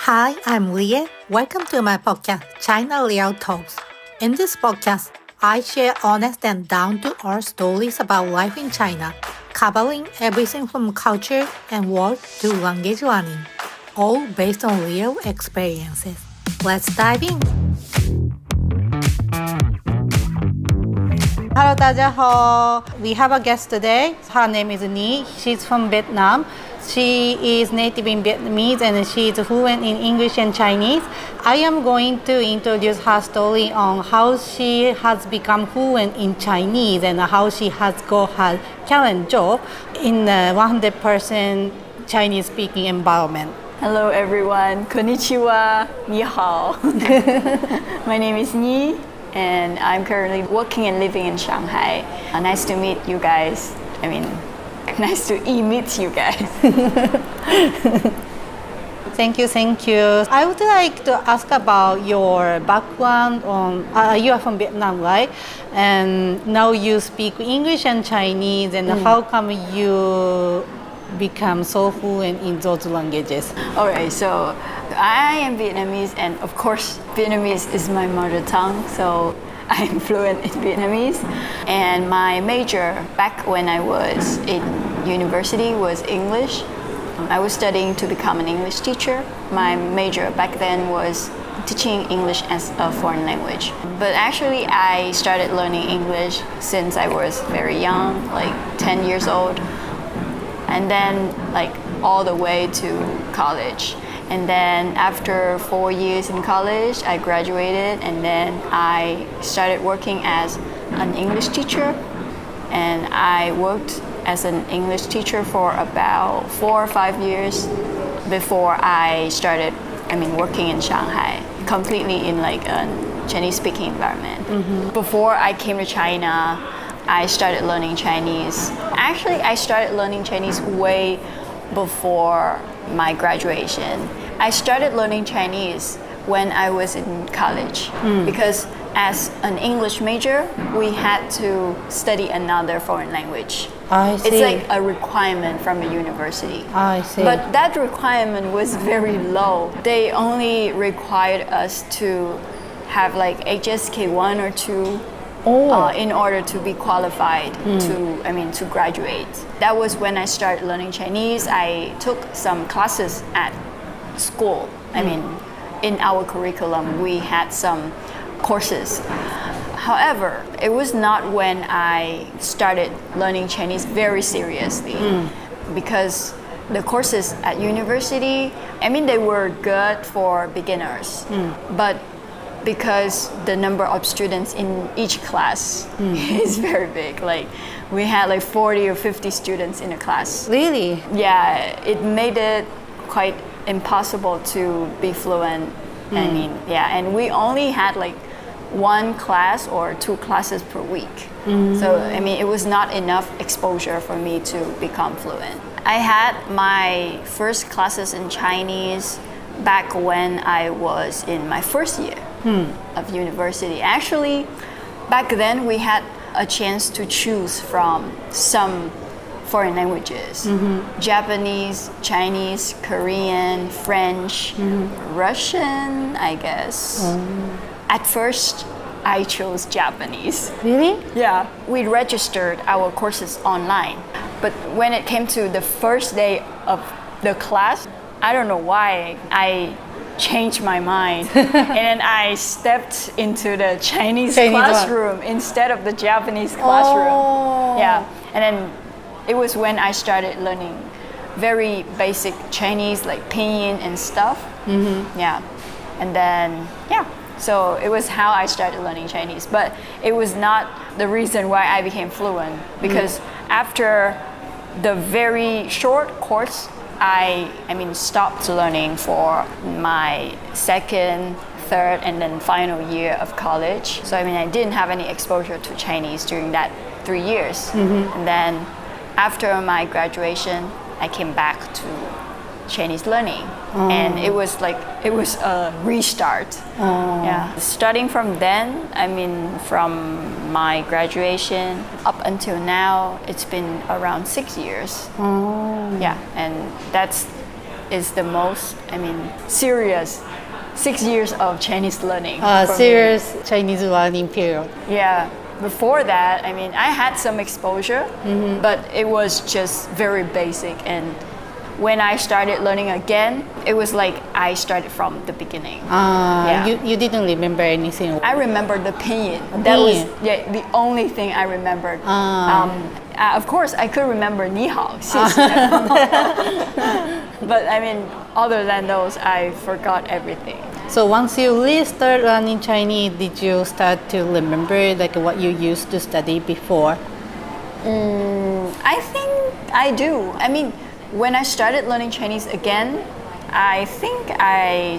Hi, I'm Viet. Welcome to my podcast, China Liao Talks. In this podcast, I share honest and down-to-earth stories about life in China, covering everything from culture and work to language learning, all based on real experiences. Let's dive in. Hello, 大家好. We have a guest today. Her name is Nhi. She's from Vietnam. She is native in Vietnamese and she is fluent in English and Chinese. I am going to introduce her story on how she has become fluent in Chinese and how she has got her current job in a 100% Chinese speaking environment. Hello everyone, konnichiwa, ni hao. My name is Nhi and I'm currently working and living in Shanghai. Nice to meet you guys. Nice to meet you guys. Thank you. I would like to ask about your background on, you are from Vietnam, right? And now you speak English and Chinese, and how come you become so fluent in those languages? Alright, so I am Vietnamese, and of course Vietnamese is my mother tongue, so I am fluent in Vietnamese. And my major back when I was in university was English. I was studying to become an English teacher. My major back then was teaching English as a foreign language. But actually I started learning English since I was very young, like 10 years old. And then like all the way to college. And then after 4 years in college, I graduated and then I started working as an English teacher. And I worked as an English teacher for about 4 or 5 years before I started, working in Shanghai, completely in like a Chinese speaking environment. Before I came to China, I started learning Chinese. Actually, I started learning Chinese way before my graduation. I started learning Chinese when I was in college because as an English major, we had to study another foreign language. I see. It's like a requirement from the university. I see. But that requirement was very low. They only required us to have like HSK 1 or 2 in order to be qualified to graduate. That was when I started learning Chinese. I took some classes at school. In our curriculum, we had some courses. However, it was not when I started learning Chinese very seriously because the courses at university, they were good for beginners, but because the number of students in each class is very big. Like we had like 40 or 50 students in a class. Really? Yeah, it made it quite impossible to be fluent. And we only had like 1 class or 2 classes per week. So, it was not enough exposure for me to become fluent. I had my first classes in Chinese back when I was in my first year of university. Actually, back then we had a chance to choose from some foreign languages. Japanese, Chinese, Korean, French, Russian, I guess. At first, I chose Japanese. Really? Yeah. We registered our courses online. But when it came to the first day of the class, I don't know why I changed my mind. And then I stepped into the Chinese classroom instead of the Japanese classroom. Yeah. And then it was when I started learning very basic Chinese, like pinyin and stuff. Yeah. And then, so it was how I started learning Chinese. But it was not the reason why I became fluent because after the very short course, I stopped learning for my second, third, and then final year of college. So I didn't have any exposure to Chinese during that 3 years. And then after my graduation, I came back to Chinese learning. And it was a restart. Yeah. Starting from then, from my graduation up until now, it's been around 6 years. Yeah, and that's is the most, serious 6 years of Chinese learning. For Serious Chinese learning period. Yeah. Before that, I had some exposure, but it was just very basic. And when I started learning again, it was like I started from the beginning. You didn't remember anything? I remember the pinyin. That was the only thing I remembered. Of course, I could remember Ni hao, 谢谢. But other than those, I forgot everything. So once you really start learning Chinese, did you start to remember like what you used to study before? I think I do. When I started learning Chinese again, I think I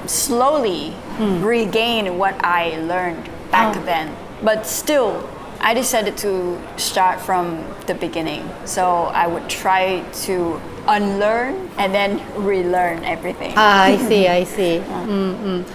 slowly regained what I learned back then. But still, I decided to start from the beginning. So I would try to unlearn and then relearn everything. I see.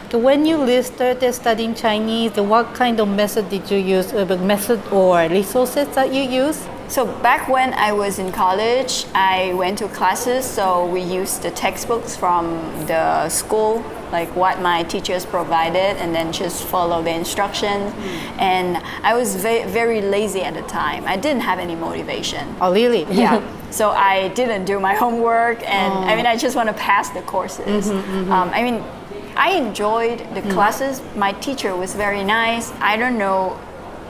So when you really started studying Chinese, what kind of method did you use, method or resources that you use? So back when I was in college, I went to classes, so we used the textbooks from the school, like what my teachers provided, and then just follow the instructions. And I was very lazy at the time. I didn't have any motivation. Oh, really? Yeah. So I didn't do my homework, and I just want to pass the courses. I enjoyed the classes. My teacher was very nice. I don't know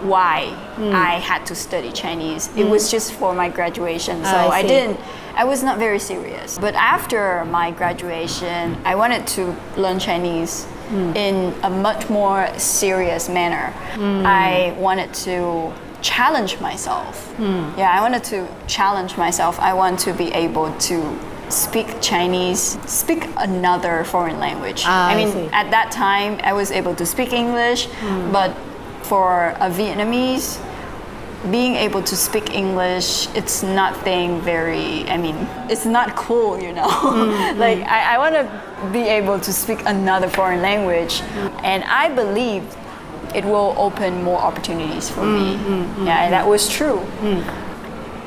why I had to study Chinese. It was just for my graduation, so I was not very serious. But after my graduation, I wanted to learn Chinese in a much more serious manner. I wanted to challenge myself. I wanted to challenge myself. I want to be able to speak Chinese, speak another foreign language. At that time, I was able to speak English, but for a Vietnamese, being able to speak English, it's nothing very, it's not cool, Like, I want to be able to speak another foreign language, and I believed it will open more opportunities for me. And that was true.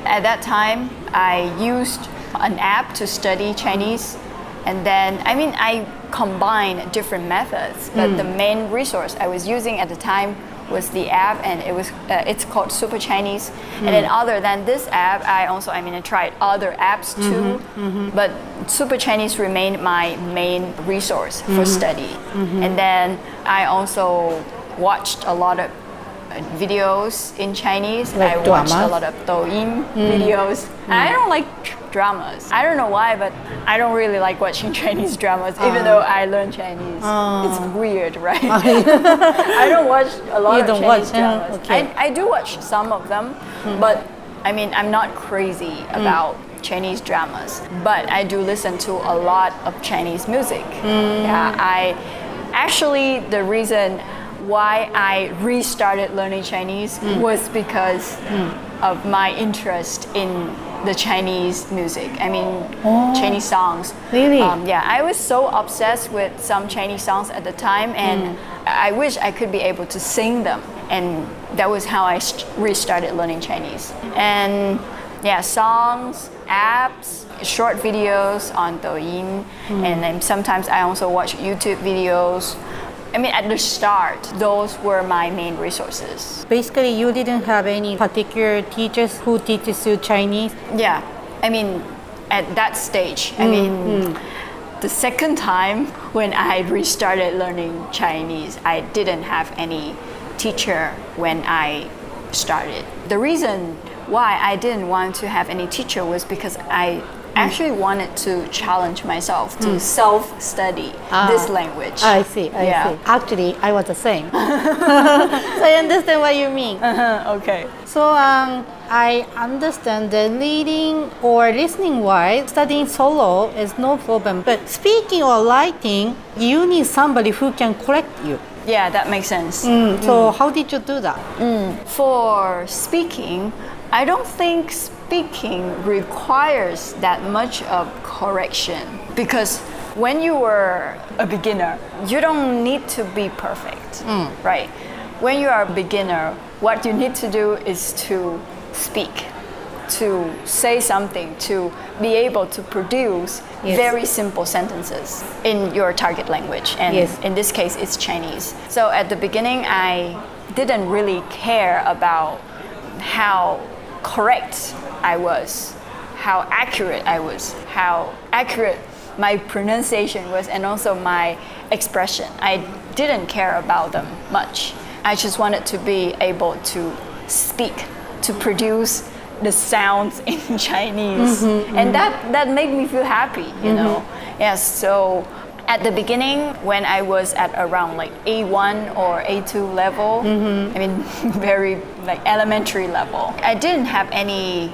At that time, I used an app to study Chinese, and then, I combined different methods, but the main resource I was using at the time was the app, and it's called Super Chinese. And then other than this app, I also I tried other apps too, but Super Chinese remained my main resource for study. And then I also watched a lot of videos in Chinese. Like I watched dramas? a lot of Douyin videos. I don't like dramas. I don't know why, but I don't really like watching Chinese dramas, even though I learn Chinese. It's weird, right? I don't watch a lot of Chinese dramas. Okay. I do watch some of them, but I'm not crazy about Chinese dramas. But I do listen to a lot of Chinese music. Actually, the reason why I restarted learning Chinese was because of my interest in the Chinese music. Chinese songs. Really? I was so obsessed with some Chinese songs at the time, and I wish I could be able to sing them. And that was how I restarted learning Chinese. And songs, apps, short videos on Douyin, and then sometimes I also watch YouTube videos. At the start, those were my main resources. Basically, you didn't have any particular teachers who teaches you Chinese? Yeah, at that stage, the second time when I restarted learning Chinese, I didn't have any teacher when I started. The reason why I didn't want to have any teacher was because I actually wanted to challenge myself to self-study this language. I see. Actually, I was the same. So I understand what you mean. Okay. So I understand that reading or listening wise, studying solo is no problem. But speaking or writing, you need somebody who can correct you. Yeah, that makes sense. So how did you do that? For speaking, I don't think speaking requires that much of correction, because when you were a beginner, you don't need to be perfect, right? When you are a beginner, what you need to do is to speak, to say something, to be able to produce very simple sentences in your target language. And in this case, it's Chinese. So at the beginning, I didn't really care about how correct I was, how accurate I was, how accurate my pronunciation was, and also my expression. I didn't care about them much. I just wanted to be able to speak, to produce the sounds in Chinese. And that made me feel happy, you know. Yes, so at the beginning, when I was at around like A1 or A2 level, I mean, very like elementary level, I didn't have any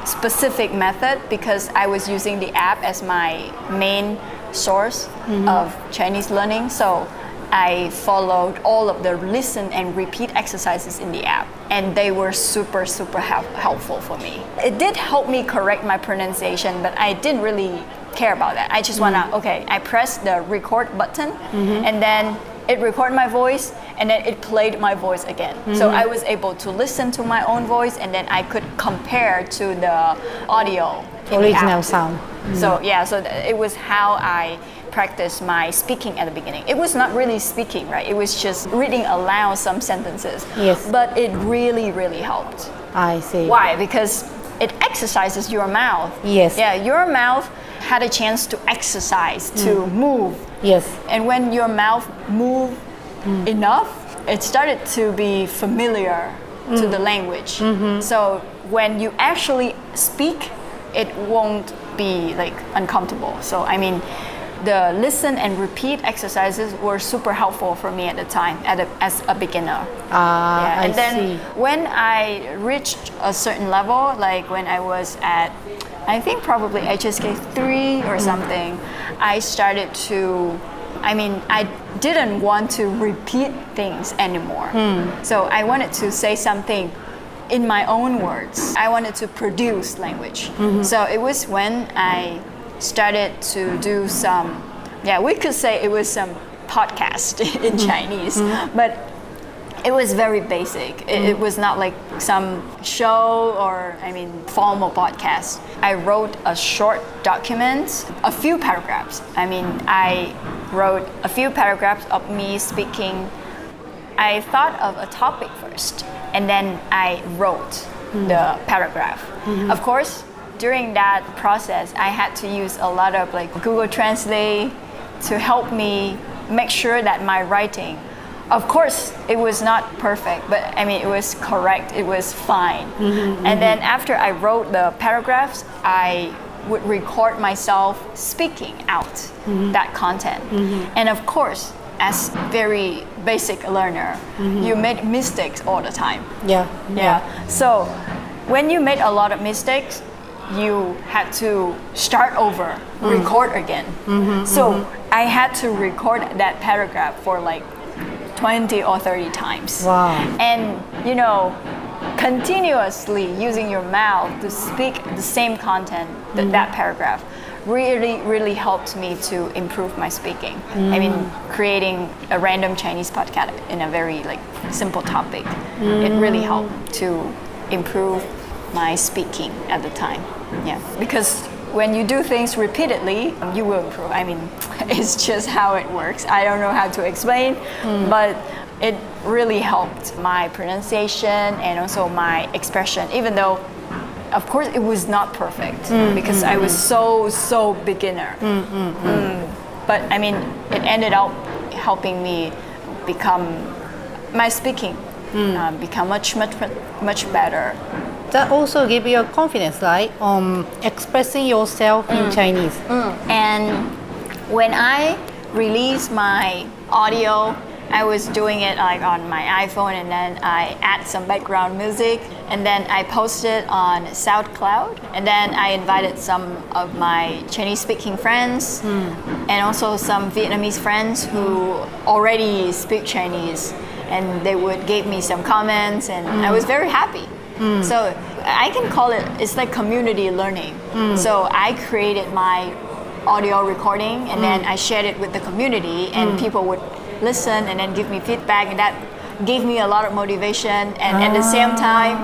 specific method because I was using the app as my main source of Chinese learning. So I followed all of the listen and repeat exercises in the app, and they were super helpful for me. It did help me correct my pronunciation, but I didn't really care about that. I just wanna, I pressed the record button, and then it recorded my voice, and then it played my voice again. So I was able to listen to my own voice, and then I could compare to the audio in original the sound. So it was how I practiced my speaking at the beginning. It was not really speaking, right? It was just reading aloud some sentences. Yes. But it really helped. I see. Why? Because it exercises your mouth. Yes. Yeah, your mouth had a chance to exercise, to move. Yes. And when your mouth moved enough, it started to be familiar to the language. So when you actually speak, it won't be like uncomfortable. So I mean, the listen and repeat exercises were super helpful for me at the time as a beginner. And then when I reached a certain level, like when I was at, I think probably HSK 3 or something, I started to, I didn't want to repeat things anymore. So I wanted to say something in my own words. I wanted to produce language. So it was when I started to do some, we could say it was some podcast in Chinese, but it was very basic. It was not like some show or, formal podcast. I wrote a short document, a few paragraphs. I wrote a few paragraphs of me speaking. I thought of a topic first, and then I wrote the paragraph. Of course, during that process, I had to use a lot of like Google Translate to help me make sure that my writing, of course, it was not perfect, but it was correct, it was fine. And then after I wrote the paragraphs, I would record myself speaking out that content. And of course, as very basic learner, you make mistakes all the time. So when you made a lot of mistakes, you had to start over, record again. So I had to record that paragraph for like 20 or 30 times. Wow. And continuously using your mouth to speak the same content, that paragraph, really helped me to improve my speaking. Creating a random Chinese podcast in a very like simple topic, it really helped to improve my speaking at the time. Because when you do things repeatedly, you will improve. It's just how it works. I don't know how to explain, but it really helped my pronunciation and also my expression, even though of course it was not perfect because I was so beginner. But it ended up helping me become my speaking become much better. That also give you a confidence, right? Expressing yourself in Chinese. And when I released my audio, I was doing it like on my iPhone, and then I add some background music, and then I posted on SoundCloud, and then I invited some of my Chinese-speaking friends and also some Vietnamese friends who already speak Chinese, and they would give me some comments, and I was very happy. So I can call it's like community learning. So I created my audio recording, and then I shared it with the community, and people would listen and then give me feedback, and that gave me a lot of motivation, and at the same time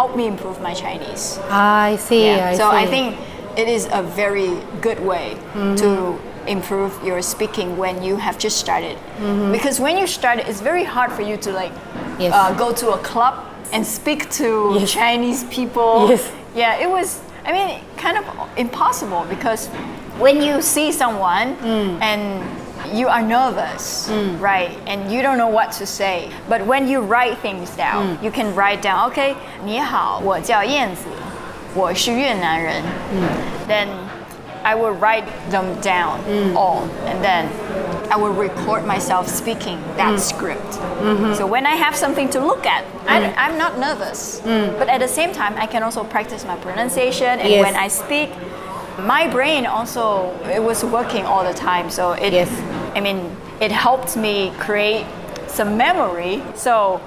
helped me improve my Chinese. I see. Yeah. So see. I think it is a very good way to improve your speaking when you have just started. Because when you start, it's very hard for you to like go to a club and speak to Chinese people. Yes. Yeah, it was, I mean, kind of impossible because when you see someone and you are nervous, right? And you don't know what to say. But when you write things down, you can write down, okay, 你好，我叫燕子，我是越南人. Then I will write them down all, and then I will record myself speaking that script. So when I have something to look at, I'm not nervous. But at the same time, I can also practice my pronunciation, and when I speak, my brain also, it was working all the time. So I mean, it helped me create some memory. So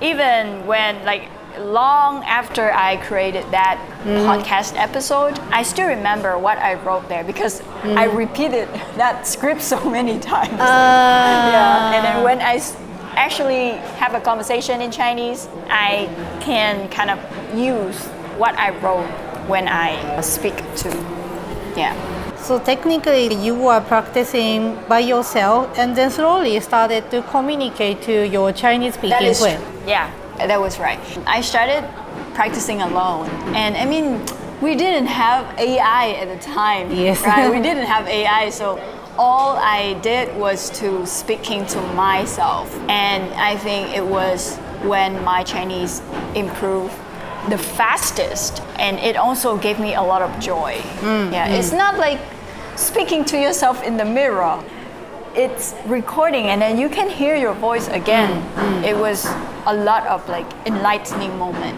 even when like long after I created that podcast episode, I still remember what I wrote there because I repeated that script so many times. And then when I actually have a conversation in Chinese, I can kind of use what I wrote when I speak to. So technically you are practicing by yourself and then slowly started to communicate to your Chinese speaking friend. Yeah, that was right. I started practicing alone, and I mean, we didn't have AI at the time. Right? We didn't have AI, so all I did was to speaking to myself, and I think it was when my Chinese improved the fastest, and it also gave me a lot of joy. It's not like speaking to yourself in the mirror. It's recording, and then you can hear your voice again. It was a lot of like enlightening moment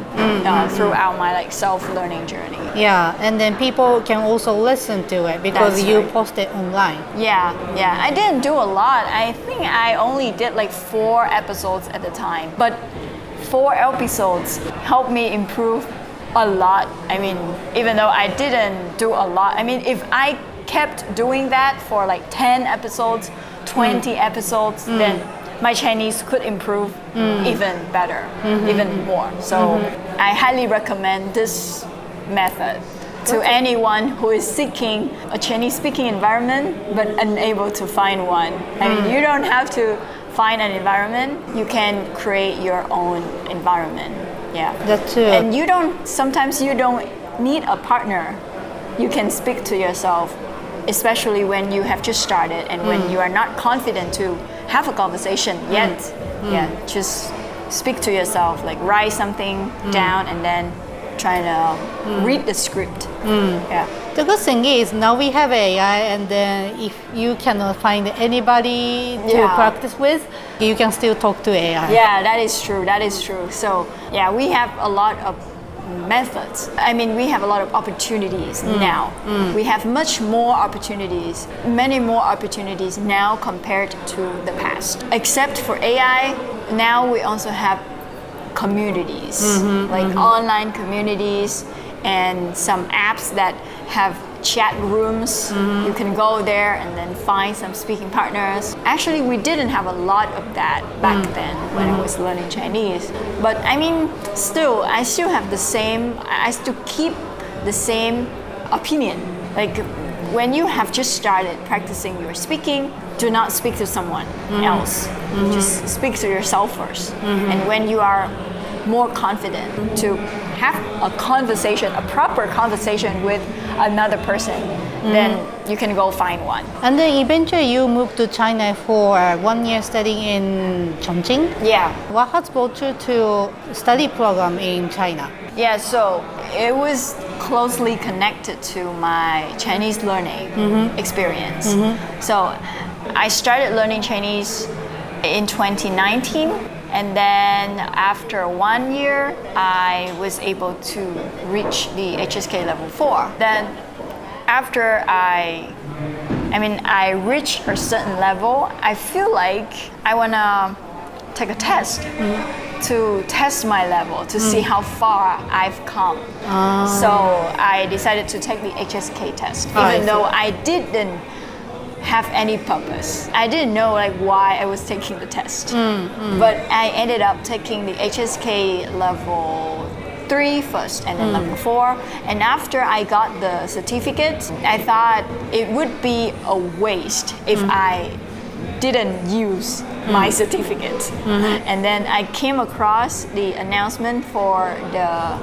throughout my like self-learning journey. And then people can also listen to it because you post it online. I didn't do a lot. I think I only did like 4 episodes at the time, but 4 episodes helped me improve a lot. I mean, even though I didn't do a lot, I mean, if I kept doing that for like 10 episodes, 20 episodes, then my Chinese could improve even better, even more. So I highly recommend this method to anyone who is seeking a Chinese speaking environment but unable to find one. I mean, you don't have to find an environment, you can create your own environment. That's true. And sometimes you don't need a partner. You can speak to yourself, especially when you have just started and when you are not confident to have a conversation yet. Just speak to yourself, like write something down and then try to read the script. The good thing is now we have AI, and then if you cannot find anybody to practice with, you can still talk to AI. That is true. So we have a lot of methods. I mean, we have a lot of opportunities now. We have much more opportunities, many more opportunities now compared to the past. Except for AI, now we also have communities, like online communities and some apps that have chat rooms. You can go there and then find some speaking partners. Actually, we didn't have a lot of that back then when I was learning Chinese. But I mean, I still have the same, I still keep the same opinion. Like when you have just started practicing your speaking, do not speak to someone else. Just speak to yourself first. And when you are more confident to have a conversation, a proper conversation with another person, then you can go find one. And then eventually you moved to China for 1 year studying in Chongqing. What has brought you to study program in China? So it was closely connected to my Chinese learning experience. So I started learning Chinese in 2019. And then after 1 year, I was able to reach the HSK level 4. Then after I reached a certain level, I feel like I wanna take a test to test my level, to see how far I've come. So I decided to take the HSK test, even though I didn't have any purpose. I didn't know like why I was taking the test. But I ended up taking the HSK level 3 first and then number 4. And after I got the certificate, I thought it would be a waste if I didn't use my certificate. And then I came across the announcement for the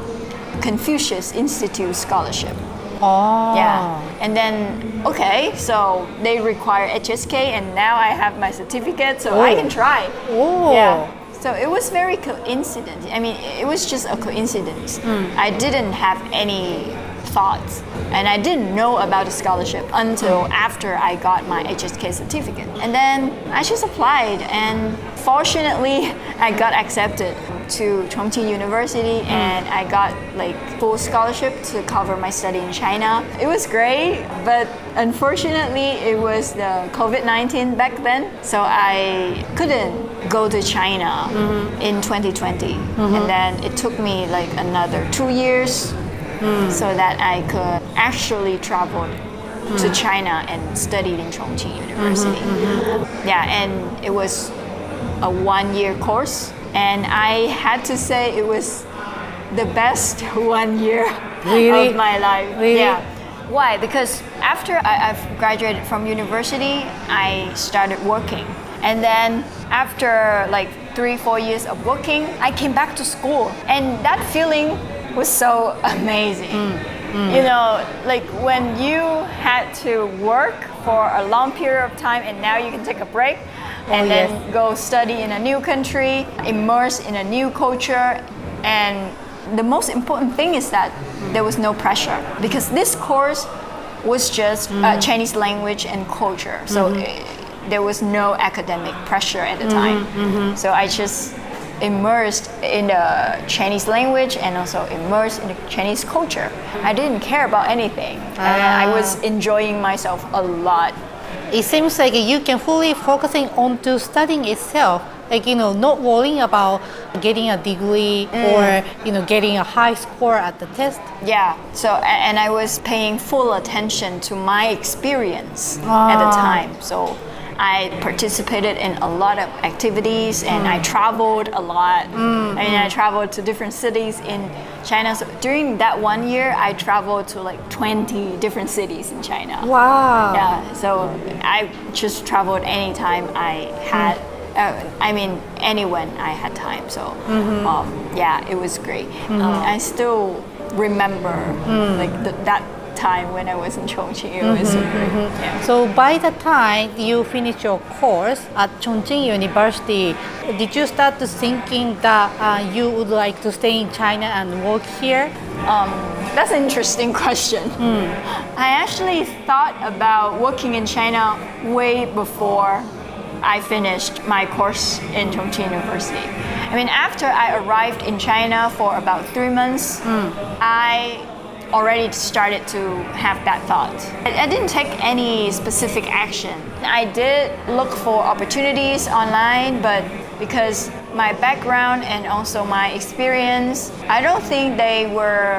Confucius Institute Scholarship. Oh. Yeah. And then, okay, so they require HSK, and now I have my certificate, so I can try. Oh. Yeah. So it was very coincident. I mean, it was just a coincidence. I didn't have any thoughts, and I didn't know about the scholarship until after I got my HSK certificate. And then I just applied, and fortunately, I got accepted to Chongqing University, and I got like full scholarship to cover my study in China. It was great, but unfortunately, it was the COVID-19 back then, so I couldn't go to China in 2020. And then it took me like another 2 years so that I could actually travel to China and studied in Chongqing University. Yeah, and it was a 1-year course, and I had to say it was the best 1 year of my life. Really? Yeah. Why? Because after I've graduated from university, I started working. And then after like 3-4 years of working, I came back to school. And that feeling was so amazing. You know, like when you had to work for a long period of time and now you can take a break and then go study in a new country, immerse in a new culture. And the most important thing is that there was no pressure, because this course was just Chinese language and culture. So there was no academic pressure at the time. So I just immersed in the Chinese language and also immersed in the Chinese culture. I didn't care about anything. I was enjoying myself a lot. It seems like you can fully focusing on to studying itself, like, you know, not worrying about getting a degree or, you know, getting a high score at the test. Yeah, so, and I was paying full attention to my experience at the time. So I participated in a lot of activities, and I traveled a lot. I mean, I traveled to different cities in China. So during that 1 year, I traveled to like 20 different cities in China. Wow. Yeah, so I just traveled anytime I had, I mean, when I had time. So yeah, it was great. I still remember like that time when I was in Chongqing. It was so great. Yeah. So by the time you finish your course at Chongqing University, did you start to thinking that you would like to stay in China and work here? That's an interesting question. I actually thought about working in China way before I finished my course in Chongqing University. I mean, after I arrived in China for about 3 months, I already started to have that thought. I didn't take any specific action. I did look for opportunities online, but because my background and also my experience, I don't think they were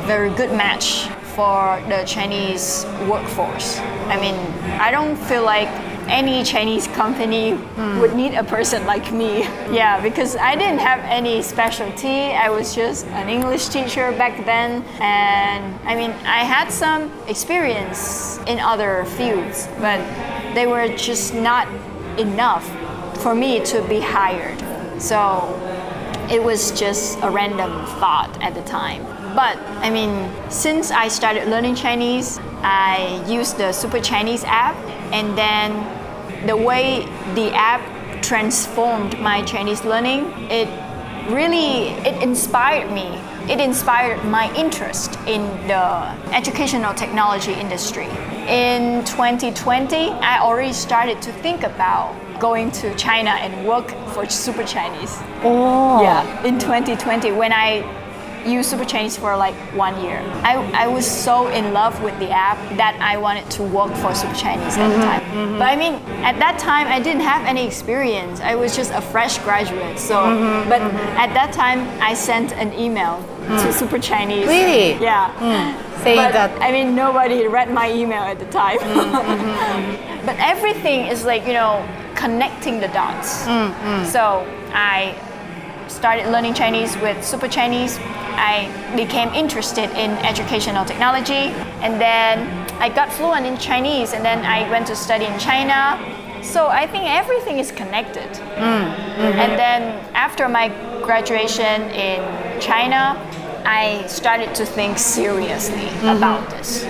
a very good match for the Chinese workforce. I mean, I don't feel like any Chinese company would need a person like me. Yeah, because I didn't have any specialty. I was just an English teacher back then. And I mean, I had some experience in other fields, but they were just not enough for me to be hired. So it was just a random thought at the time. But I mean, since I started learning Chinese, I used the Super Chinese app, and then the way the app transformed my Chinese learning, it inspired me. It inspired my interest in the educational technology industry. In 2020, I already started to think about going to China and work for Super Chinese. Oh. Yeah, in 2020, when I used Super Chinese for like 1 year. I was so in love with the app that I wanted to work for Super Chinese at the time. But I mean, at that time, I didn't have any experience. I was just a fresh graduate. So, but at that time, I sent an email to Super Chinese. Really? Yeah. Saying but, that. I mean, nobody read my email at the time. But everything is like, you know, connecting the dots. So I started learning Chinese with Super Chinese. I became interested in educational technology, and then I got fluent in Chinese, and then I went to study in China. So I think everything is connected. And then after my graduation in China, I started to think seriously about this.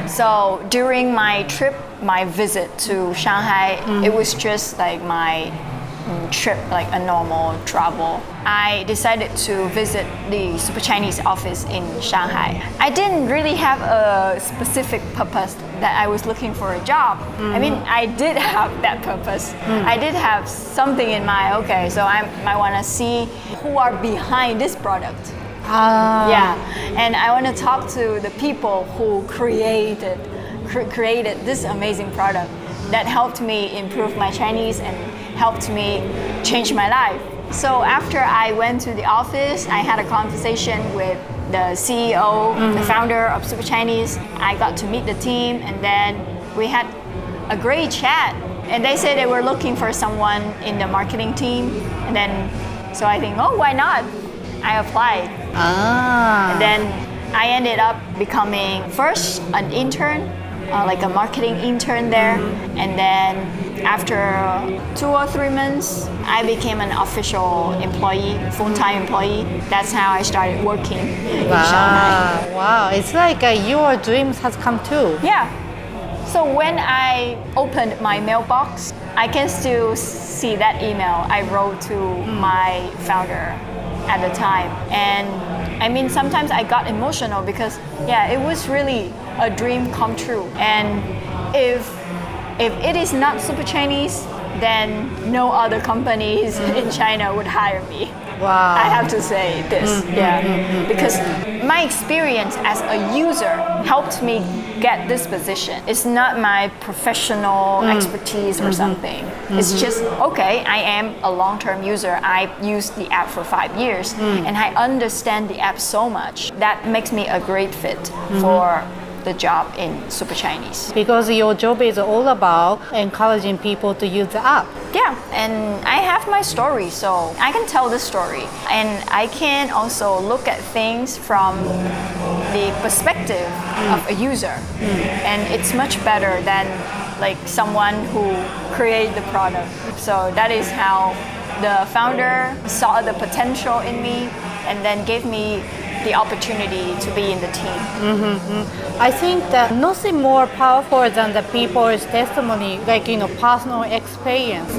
So during my trip, my visit to Shanghai, it was just like my trip, like a normal travel. I decided to visit the Super Chinese office in Shanghai. I didn't really have a specific purpose that I was looking for a job. I mean, I did have that purpose. I did have something in mind. Okay, so I want to see who are behind this product. Yeah, and I want to talk to the people who created this amazing product that helped me improve my Chinese and helped me change my life. So after I went to the office, I had a conversation with the CEO, the founder of Super Chinese. I got to meet the team, and then we had a great chat. And they said they were looking for someone in the marketing team. And then, so I think, oh, why not? I applied. And then I ended up becoming first an intern, like a marketing intern there. And then after 2 or 3 months, I became an official employee, full-time employee. That's how I started working in Shanghai. Wow, it's like your dreams has come true. Yeah. So when I opened my mailbox, I can still see that email I wrote to my founder at the time. And I mean, sometimes I got emotional because, yeah, it was really a dream come true. And if it is not Super Chinese, then no other companies in China would hire me. Wow. I have to say this, because my experience as a user helped me get this position. It's not my professional expertise or something. It's just, okay, I am a long-term user. I used the app for 5 years, and I understand the app so much. That makes me a great fit for the job in Super Chinese. Because your job is all about encouraging people to use the app. Yeah, and I have my story, so I can tell this story. And I can also look at things from the perspective of a user. And it's much better than like someone who created the product. So that is how the founder saw the potential in me and then gave me the opportunity to be in the team. I think that nothing more powerful than the people's testimony, like personal experience.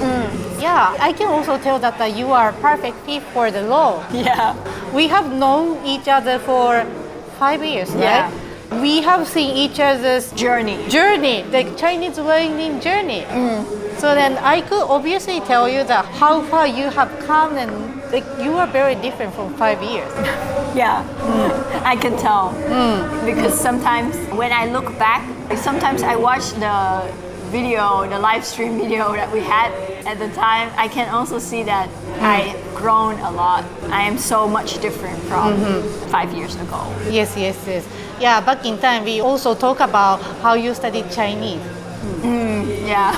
Yeah, I can also tell that you are a perfect fit for the role. Yeah. We have known each other for 5 years, Yeah. right? We have seen each other's Journey. like Chinese learning journey. So then I could obviously tell you that how far you have come, and like you are very different from 5 years. Yeah, I can tell. Because sometimes when I look back, sometimes I watch the video, the live stream video that we had at the time. I can also see that I've grown a lot. I am so much different from 5 years ago. Yes. Yeah, back in time we also talk about how you studied Chinese. Yeah.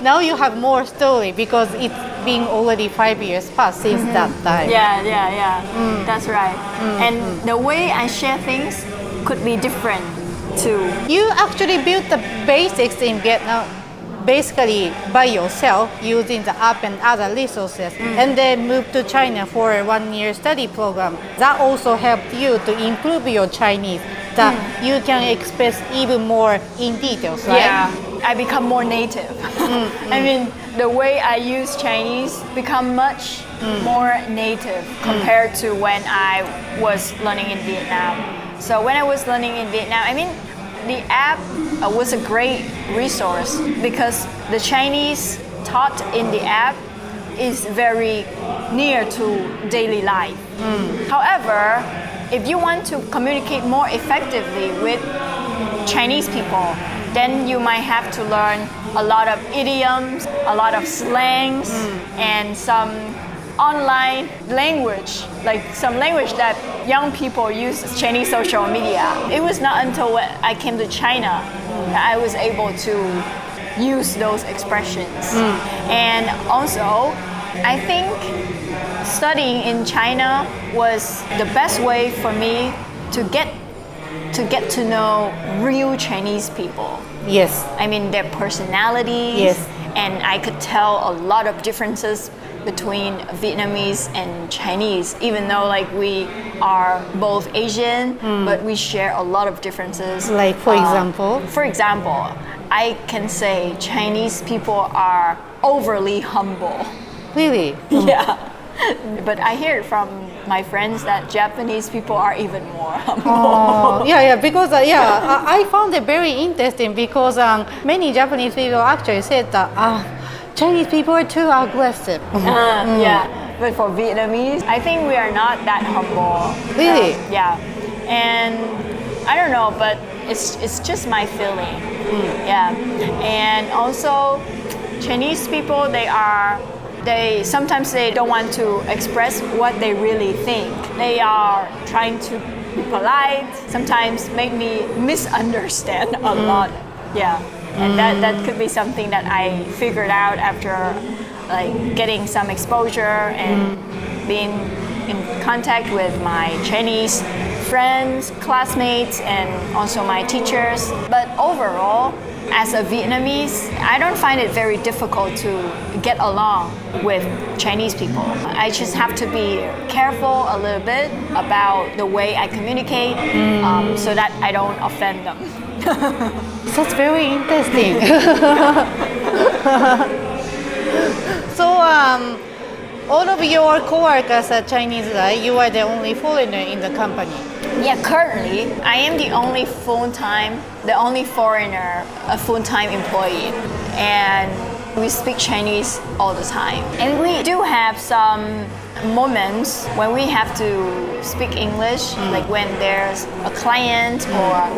Now you have more story because it's been already 5 years past since that time. Yeah. That's right. And the way I share things could be different too. You actually built the basics in Vietnam basically by yourself using the app and other resources, and then moved to China for a 1-year study program. That also helped you to improve your Chinese, that you can express even more in details, right? Yeah, I become more native. I mean, the way I use Chinese become much more native compared to when I was learning in Vietnam. So when I was learning in Vietnam, I mean, the app was a great resource because the Chinese taught in the app is very near to daily life. However, if you want to communicate more effectively with Chinese people, then you might have to learn a lot of idioms, a lot of slangs, and some online language, like some language that young people use Chinese social media. It was not until when I came to China that I was able to use those expressions. And also, I think studying in China was the best way for me to get to know real Chinese people. Yes. I mean, their personalities. Yes. And I could tell a lot of differences between Vietnamese and Chinese, even though like we are both Asian, but we share a lot of differences. Like for example? For example, I can say Chinese people are overly humble. Really? Yeah. But I hear from my friends that Japanese people are even more humble. Because I found it very interesting because many Japanese people actually said that Chinese people are too aggressive. Yeah, but for Vietnamese, I think we are not that humble. Really? Yeah, and I don't know, but it's just my feeling. Yeah, and also Chinese people, they sometimes they don't want to express what they really think. They are trying to be polite, sometimes make me misunderstand a lot. Yeah. And that could be something that I figured out after like getting some exposure and being in contact with my Chinese friends, classmates, and also my teachers. But overall, as a Vietnamese, I don't find it very difficult to get along with Chinese people. I just have to be careful a little bit about the way I communicate so that I don't offend them. That's very interesting. So, all of your coworkers are Chinese, right? You are the only foreigner in the company. Yeah, currently I am the only foreigner, a full-time employee, and we speak Chinese all the time. And we do have some moments when we have to speak English, like when there's a client or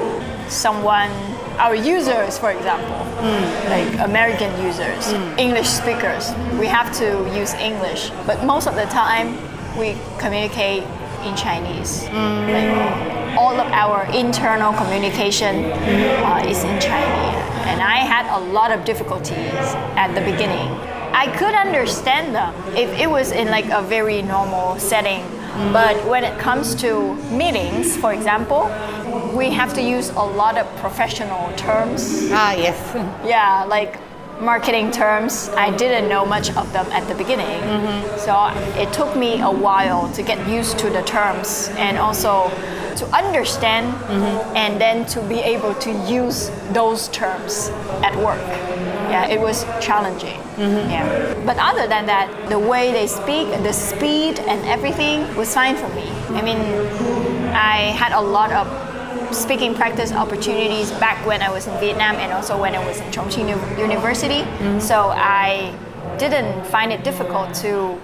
someone, our users, for example, like American users, English speakers, we have to use English. But most of the time, we communicate in Chinese. Like all of our internal communication is in Chinese. And I had a lot of difficulties at the beginning. I could understand them if it was in like a very normal setting. But when it comes to meetings, for example, we have to use a lot of professional terms. Yes. Yeah, like marketing terms. I didn't know much of them at the beginning. So it took me a while to get used to the terms and also to understand and then to be able to use those terms at work. Yeah, it was challenging. Yeah. But other than that, the way they speak, the speed and everything was fine for me. I mean, I had a lot of speaking practice opportunities back when I was in Vietnam and also when I was in Chongqing University. So I didn't find it difficult to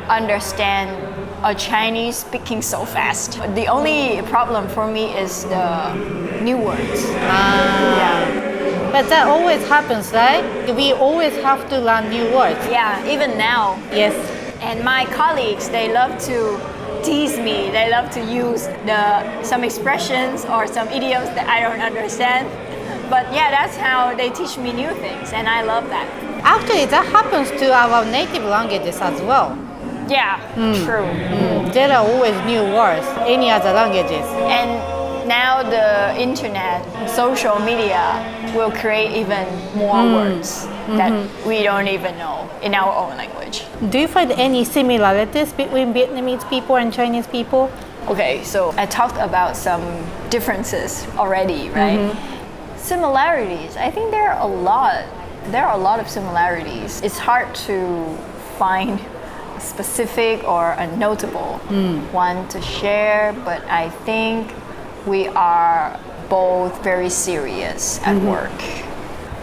understand a Chinese speaking so fast. The only problem for me is the new words. Yeah. But that always happens, right? We always have to learn new words. Yeah, even now. Yes. And my colleagues, they love to tease me. They love to use some expressions or some idioms that I don't understand. But yeah, that's how they teach me new things, and I love that. Actually, that happens to our native languages as well. Yeah, true. There are always new words, any other languages. And now the internet, social media will create even more words that we don't even know in our own language. Do you find any similarities between Vietnamese people and Chinese people? Okay, so I talked about some differences already, right? Similarities, I think there are a lot. There are a lot of similarities. It's hard to find a specific or a notable one to share, but I think we are both very serious at work.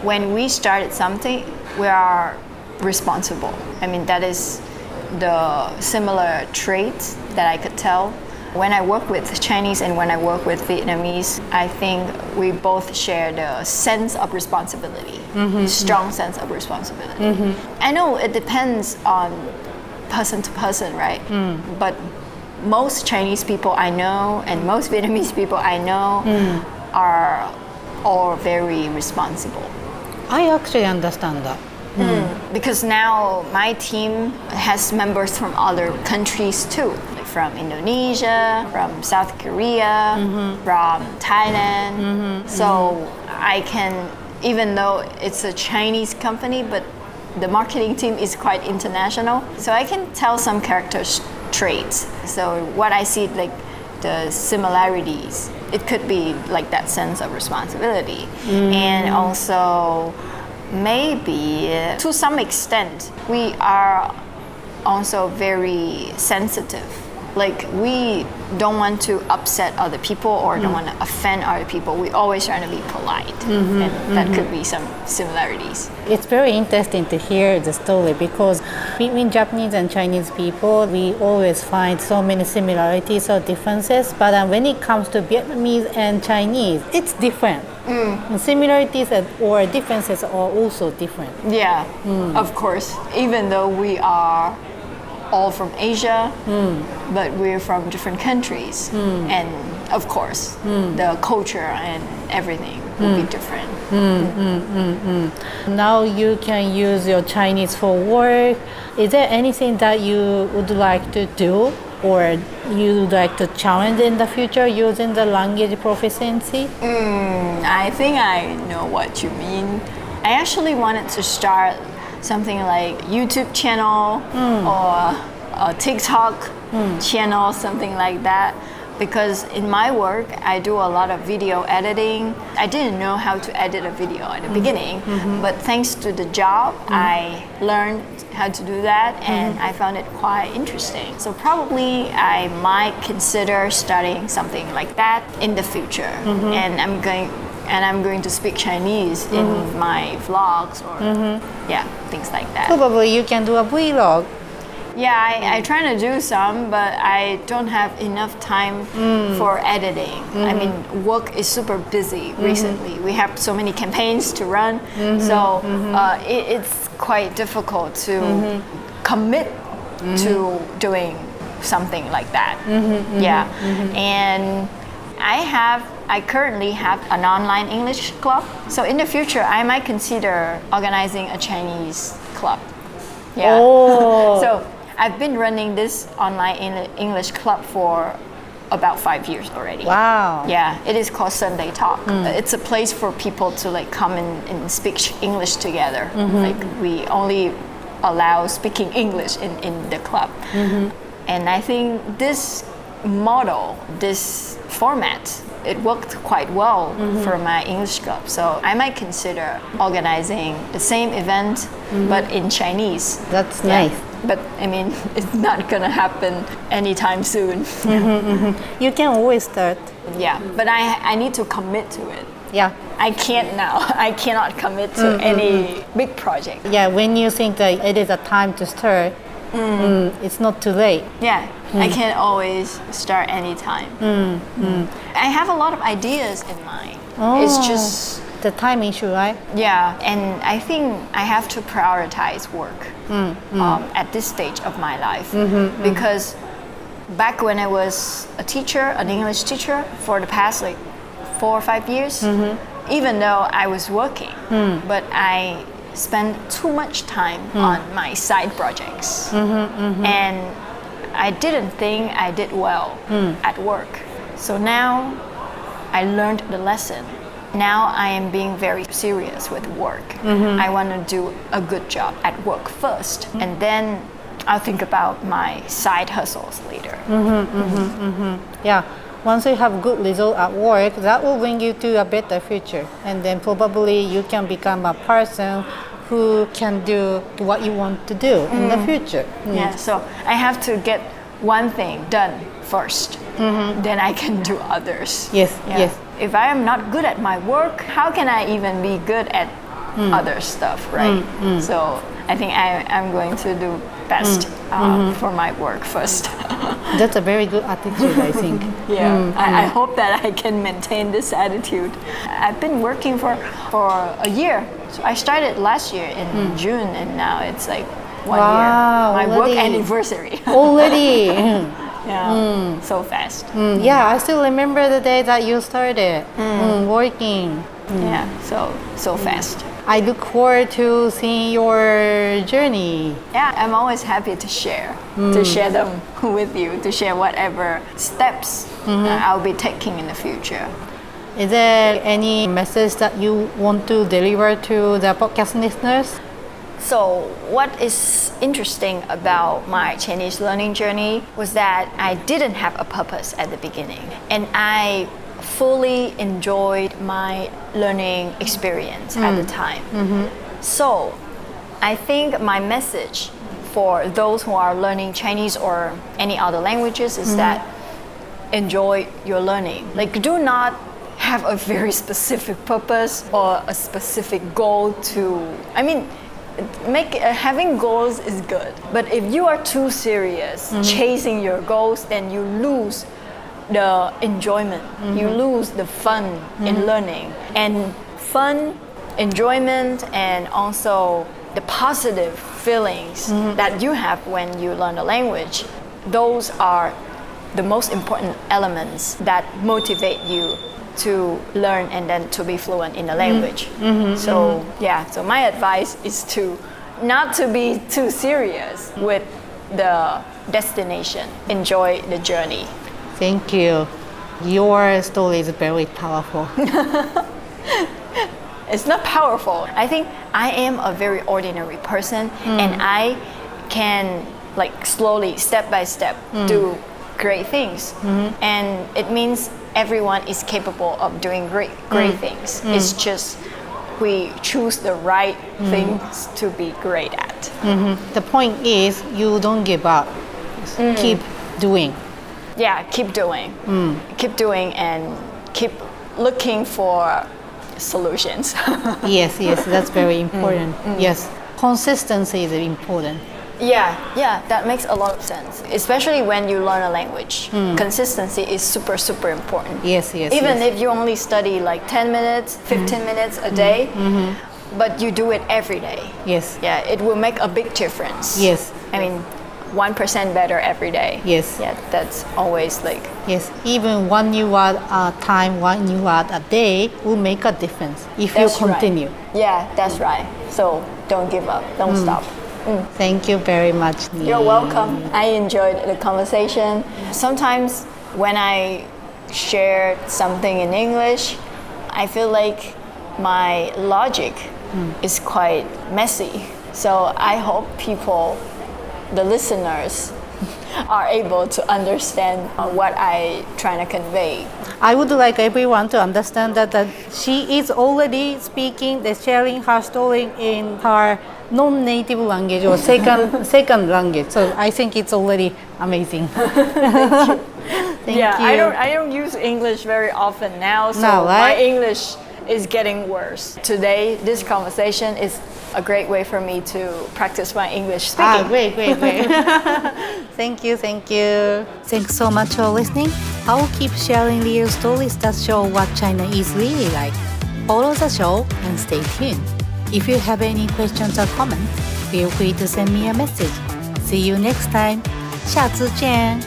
When we started something, we are responsible. I mean, that is the similar traits that I could tell. When I work with Chinese and when I work with Vietnamese, I think we both share the sense of responsibility, strong sense of responsibility. I know it depends on person to person, right? But most Chinese people I know and most Vietnamese people I know are all very responsible. I actually understand that. Because now my team has members from other countries too, like from Indonesia, from South Korea, from Thailand. So I can, even though it's a Chinese company, but the marketing team is quite international, so I can tell some character traits. So what I see, like the similarities, it could be like that sense of responsibility, and also maybe to some extent we are also very sensitive. Like we don't want to upset other people or don't want to offend other people. We always try to be polite, and that could be some similarities. It's very interesting to hear the story because between Japanese and Chinese people, we always find so many similarities or differences. But when it comes to Vietnamese and Chinese, it's different. Similarities or differences are also different. Yeah, of course. Even though we are all from Asia, but we're from different countries, and of course the culture and everything will be different. Now you can use your Chinese for work. Is there anything that you would like to do or you would like to challenge in the future using the language proficiency? I think I know what you mean. I actually wanted to start something like YouTube channel or a TikTok channel, something like that. Because in my work, I do a lot of video editing. I didn't know how to edit a video at the beginning, but thanks to the job, I learned how to do that, and I found it quite interesting. So probably I might consider starting something like that in the future. And I'm going to speak Chinese in my vlogs or things like that. Probably you can do a vlog. Yeah, I try to do some, but I don't have enough time for editing. I mean, work is super busy recently. We have so many campaigns to run, so it's quite difficult to commit to doing something like that. And I currently have an online English club. So in the future, I might consider organizing a Chinese club. Yeah. Oh. So I've been running this online English club for about 5 years already. Wow. Yeah, it is called Sunday Talk. It's a place for people to like come and speak English together. Like we only allow speaking English in the club. And I think this model, this format, it worked quite well for my English club. So I might consider organizing the same event, but in Chinese. That's nice. But I mean, it's not gonna happen anytime soon. You can always start. Yeah, but I need to commit to it. Yeah. I can't now. I cannot commit to any big project. Yeah, when you think that it is a time to start, it's not too late. Yeah, I can always start anytime. I have a lot of ideas in mind. It's just the time issue, right? yeah, and I think I have to prioritize work at this stage of my life because back when I was a teacher, an English teacher, for the past like 4 or 5 years, even though I was working, but I spent too much time on my side projects, and I didn't think I did well at work. So now I learned the lesson. Now I am being very serious with work. I want to do a good job at work first, and then I'll think about my side hustles later. Yeah. Once you have good result at work, that will bring you to a better future. And then probably you can become a person who can do what you want to do in the future. Yeah, so I have to get one thing done first, then I can do others. Yes, Yeah. yes. If I am not good at my work, how can I even be good at other stuff, right? So I think I'm going to do best for my work first. That's a very good attitude, I think. Yeah, I hope that I can maintain this attitude. I've been working for a year. So I started last year in June, and now it's like 1 Wow, year. My work already. anniversary. Already. Yeah, so fast. Yeah, I still remember the day that you started working. Yeah, so fast. I look forward to seeing your journey. Yeah, I'm always happy to share them with you, to share whatever steps I'll be taking in the future. Is there any message that you want to deliver to the podcast listeners? So, what is interesting about my Chinese learning journey was that I didn't have a purpose at the beginning, and I fully enjoyed my learning experience at the time. So, I think my message for those who are learning Chinese or any other languages is that enjoy your learning. Like, do not have a very specific purpose or a specific goal to, having goals is good, but if you are too serious chasing your goals, then you lose the enjoyment, you lose the fun in learning. And fun, enjoyment, and also the positive feelings that you have when you learn a language, those are the most important elements that motivate you to learn and then to be fluent in the language. So my advice is to not to be too serious with the destination. Enjoy the journey. Thank you. Your story is very powerful. It's not powerful. I think I am a very ordinary person, and I can slowly, step by step, do great things. And it means everyone is capable of doing great things. It's just we choose the right things to be great at. The point is you don't give up. Keep doing. Yeah, keep doing. Keep doing and keep looking for solutions. Yes, that's very important. Yes, consistency is important. Yeah, that makes a lot of sense. Especially when you learn a language. Consistency is super, super important. Yes. Even if you only study 10 minutes, 15 minutes a day, but you do it every day. Yes. Yeah, it will make a big difference. Yes. 1% better every day. Yes. Yeah, that's always Yes, even 1 new word at a time, 1 new word a day will make a difference if you continue. Right. Yeah, that's right. So don't give up, don't stop. Thank you very much, Nhi. You're welcome. I enjoyed the conversation. Sometimes when I share something in English, I feel like my logic is quite messy. So I hope people, the listeners, are able to understand what I trying to convey. I would like everyone to understand that she is already speaking, sharing her story in her non-native language or second language. So I think it's already amazing. Thank you. I don't use English very often now, so my English is getting worse. Today, this conversation is a great way for me to practice my English speaking. Great. Thank you. Thanks so much for listening. I will keep sharing real stories that show what China is really like. Follow the show and stay tuned. If you have any questions or comments, feel free to send me a message. See you next time. 下次见.